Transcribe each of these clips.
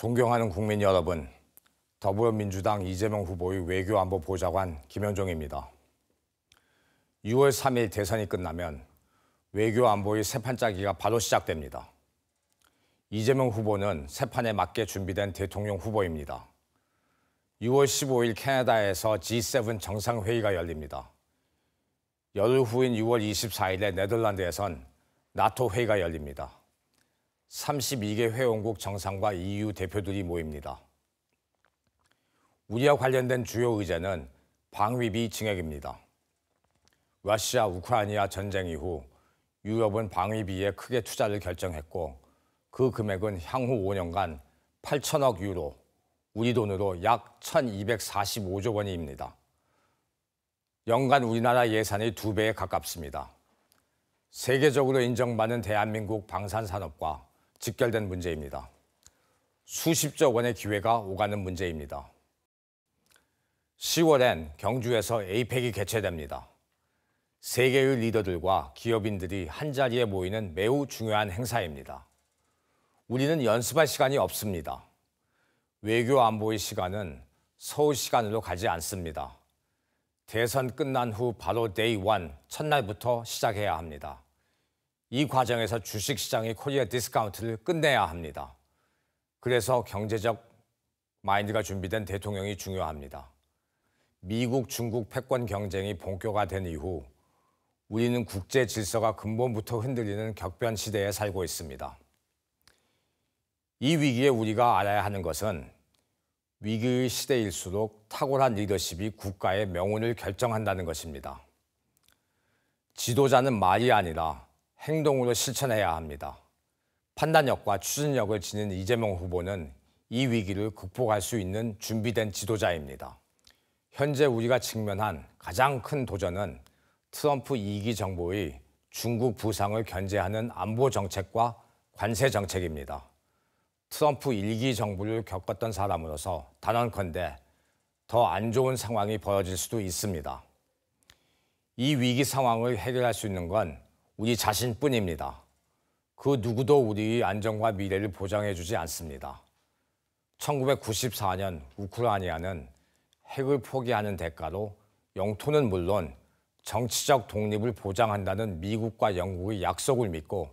존경하는 국민 여러분, 더불어민주당 이재명 후보의 외교안보 보좌관 김현종입니다. 6월 3일 대선이 끝나면 외교안보의 새 판짜기가 바로 시작됩니다. 이재명 후보는 새 판에 맞게 준비된 대통령 후보입니다. 6월 15일 캐나다에서 G7 정상회의가 열립니다. 열흘 후인 6월 24일에 네덜란드에선 나토 회의가 열립니다. 32개 회원국 정상과 EU 대표들이 모입니다. 우리와 관련된 주요 의제는 방위비 증액입니다. 러시아 우크라이나 전쟁 이후 유럽은 방위비에 크게 투자를 결정했고 그 금액은 향후 5년간 8천억 유로, 우리 돈으로 약 1,245조 원입니다. 연간 우리나라 예산의 2배에 가깝습니다. 세계적으로 인정받는 대한민국 방산산업과 직결된 문제입니다. 수십조 원의 기회가 오가는 문제입니다. 10월엔 경주에서 에이펙이 개최됩니다. 세계의 리더들과 기업인들이 한자리에 모이는 매우 중요한 행사입니다. 우리는 연습할 시간이 없습니다. 외교 안보의 시간은 서울 시간으로 가지 않습니다. 대선 끝난 후 바로 데이 1, 첫날부터 시작해야 합니다. 이 과정에서 주식시장의 코리아 디스카운트를 끝내야 합니다. 그래서 경제적 마인드가 준비된 대통령이 중요합니다. 미국, 중국 패권 경쟁이 본격화된 이후 우리는 국제 질서가 근본부터 흔들리는 격변 시대에 살고 있습니다. 이 위기에 우리가 알아야 하는 것은 위기의 시대일수록 탁월한 리더십이 국가의 명운을 결정한다는 것입니다. 지도자는 말이 아니라 행동으로 실천해야 합니다. 판단력과 추진력을 지닌 이재명 후보는 이 위기를 극복할 수 있는 준비된 지도자입니다. 현재 우리가 직면한 가장 큰 도전은 트럼프 2기 정부의 중국 부상을 견제하는 안보 정책과 관세 정책입니다. 트럼프 1기 정부를 겪었던 사람으로서 단언컨대 더 안 좋은 상황이 벌어질 수도 있습니다. 이 위기 상황을 해결할 수 있는 건 우리 자신뿐입니다. 그 누구도 우리의 안전과 미래를 보장해주지 않습니다. 1994년 우크라이나는 핵을 포기하는 대가로 영토는 물론 정치적 독립을 보장한다는 미국과 영국의 약속을 믿고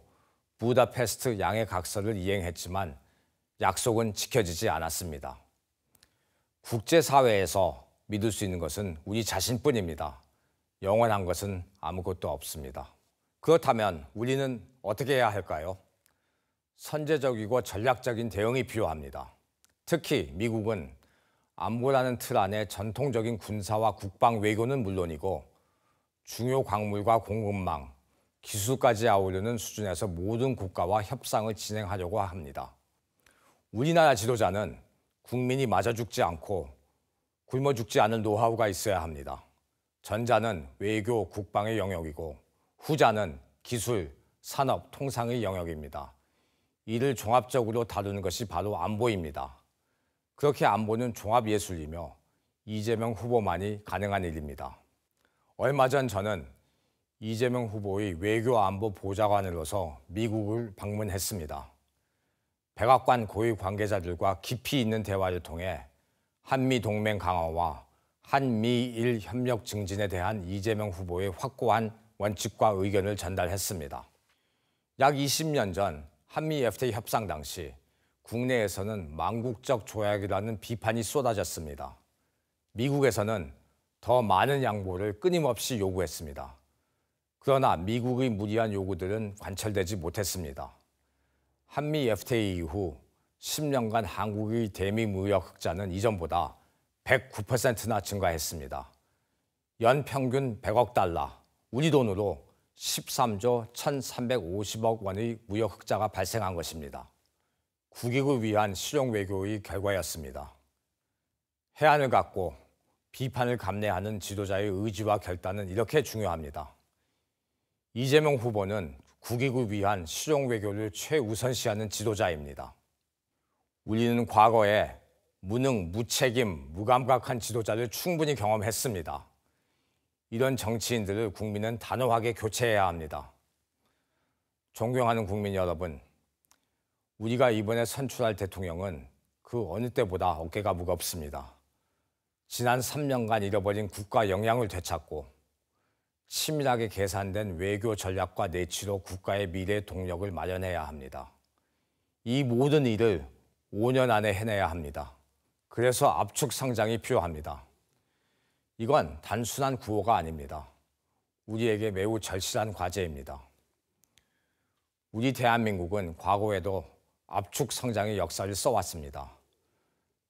부다페스트 양해각서를 이행했지만 약속은 지켜지지 않았습니다. 국제사회에서 믿을 수 있는 것은 우리 자신뿐입니다. 영원한 것은 아무것도 없습니다. 그렇다면 우리는 어떻게 해야 할까요? 선제적이고 전략적인 대응이 필요합니다. 특히 미국은 안보라는 틀 안에 전통적인 군사와 국방 외교는 물론이고 중요 광물과 공급망, 기술까지 아우르는 수준에서 모든 국가와 협상을 진행하려고 합니다. 우리나라 지도자는 국민이 맞아 죽지 않고 굶어 죽지 않을 노하우가 있어야 합니다. 전자는 외교, 국방의 영역이고 후자는 기술, 산업, 통상의 영역입니다. 이를 종합적으로 다루는 것이 바로 안보입니다. 그렇게 안보는 종합예술이며 이재명 후보만이 가능한 일입니다. 얼마 전 저는 이재명 후보의 외교안보 보좌관으로서 미국을 방문했습니다. 백악관 고위 관계자들과 깊이 있는 대화를 통해 한미동맹 강화와 한미일 협력 증진에 대한 이재명 후보의 확고한 원칙과 의견을 전달했습니다. 약 20년 전 한미 FTA 협상 당시 국내에서는 망국적 조약이라는 비판이 쏟아졌습니다. 미국에서는 더 많은 양보를 끊임없이 요구했습니다. 그러나 미국의 무리한 요구들은 관철되지 못했습니다. 한미 FTA 이후 10년간 한국의 대미 무역 흑자는 이전보다 109%나 증가했습니다. 연평균 100억 달러, 우리 돈으로 13조 1,350억 원의 무역 흑자가 발생한 것입니다. 국익을 위한 실용 외교의 결과였습니다. 해안을 갖고 비판을 감내하는 지도자의 의지와 결단은 이렇게 중요합니다. 이재명 후보는 국익을 위한 실용 외교를 최우선시하는 지도자입니다. 우리는 과거에 무능, 무책임, 무감각한 지도자를 충분히 경험했습니다. 이런 정치인들을 국민은 단호하게 교체해야 합니다. 존경하는 국민 여러분, 우리가 이번에 선출할 대통령은 그 어느 때보다 어깨가 무겁습니다. 지난 3년간 잃어버린 국가 역량을 되찾고 치밀하게 계산된 외교 전략과 내치로 국가의 미래 동력을 마련해야 합니다. 이 모든 일을 5년 안에 해내야 합니다. 그래서 압축 성장이 필요합니다. 이건 단순한 구호가 아닙니다. 우리에게 매우 절실한 과제입니다. 우리 대한민국은 과거에도 압축 성장의 역사를 써왔습니다.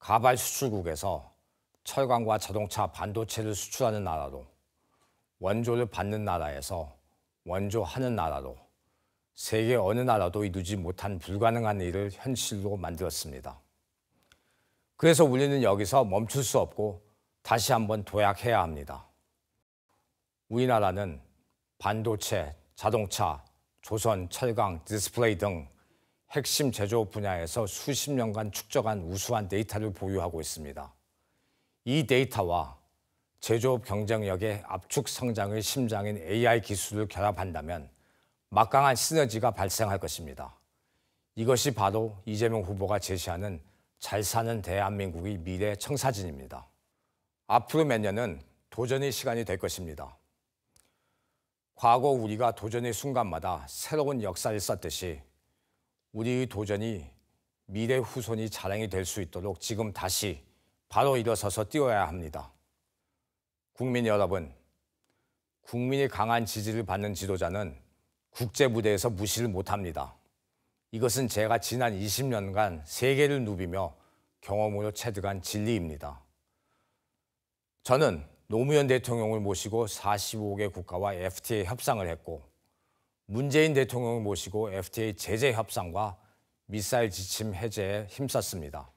가발 수출국에서 철강과 자동차, 반도체를 수출하는 나라로, 원조를 받는 나라에서 원조하는 나라로, 세계 어느 나라도 이루지 못한 불가능한 일을 현실로 만들었습니다. 그래서 우리는 여기서 멈출 수 없고 다시 한번 도약해야 합니다. 우리나라는 반도체, 자동차, 조선, 철강, 디스플레이 등 핵심 제조업 분야에서 수십 년간 축적한 우수한 데이터를 보유하고 있습니다. 이 데이터와 제조업 경쟁력의 압축 성장의 심장인 AI 기술을 결합한다면 막강한 시너지가 발생할 것입니다. 이것이 바로 이재명 후보가 제시하는 잘 사는 대한민국의 미래 청사진입니다. 앞으로 몇 년은 도전의 시간이 될 것입니다. 과거 우리가 도전의 순간마다 새로운 역사를 썼듯이 우리의 도전이 미래 후손이 자랑이 될 수 있도록 지금 다시 바로 일어서서 뛰어야 합니다. 국민 여러분, 국민의 강한 지지를 받는 지도자는 국제 무대에서 무시를 못합니다. 이것은 제가 지난 20년간 세계를 누비며 경험으로 체득한 진리입니다. 저는 노무현 대통령을 모시고 45개 국가와 FTA 협상을 했고 문재인 대통령을 모시고 FTA 제재 협상과 미사일 지침 해제에 힘썼습니다.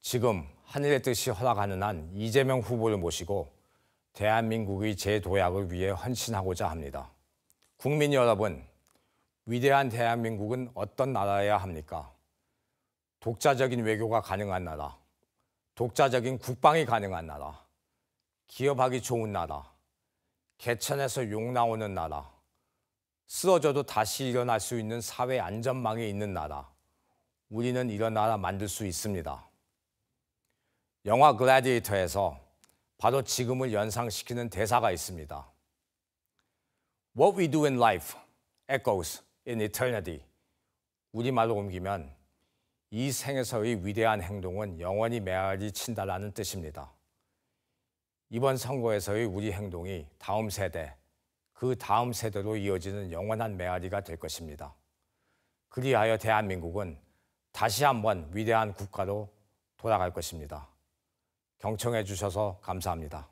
지금 하늘의 뜻이 허락하는 한 이재명 후보를 모시고 대한민국의 재도약을 위해 헌신하고자 합니다. 국민 여러분, 위대한 대한민국은 어떤 나라여야 합니까? 독자적인 외교가 가능한 나라, 독자적인 국방이 가능한 나라, 기업하기 좋은 나라, 개천에서 욕 나오는 나라, 쓰러져도 다시 일어날 수 있는 사회 안전망이 있는 나라, 우리는 이런 나라 만들 수 있습니다. 영화 글래디에이터에서 바로 지금을 연상시키는 대사가 있습니다. What we do in life echoes in eternity. 우리말로 옮기면 이 생에서의 위대한 행동은 영원히 메아리 친다라는 뜻입니다. 이번 선거에서의 우리 행동이 다음 세대, 그 다음 세대로 이어지는 영원한 메아리가 될 것입니다. 그리하여 대한민국은 다시 한번 위대한 국가로 돌아갈 것입니다. 경청해 주셔서 감사합니다.